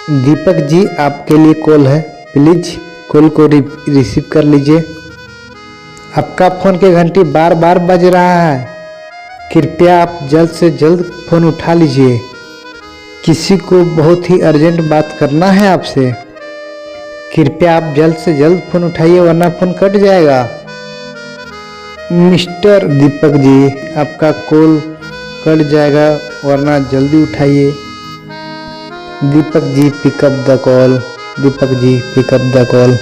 दीपक जी, आपके लिए कॉल है, प्लीज कॉल को रिसीव कर लीजिए। आपका फोन की घंटी बार बार बज रहा है, कृपया आप जल्द से जल्द फोन उठा लीजिए। किसी को बहुत ही अर्जेंट बात करना है आपसे। कृपया आप जल्द से जल्द फोन उठाइए वरना फोन कट जाएगा। मिस्टर दीपक जी, आपका कॉल कट जाएगा वरना जल्दी उठाइए। Deepak ji pick up the call, Deepak ji pick up the call.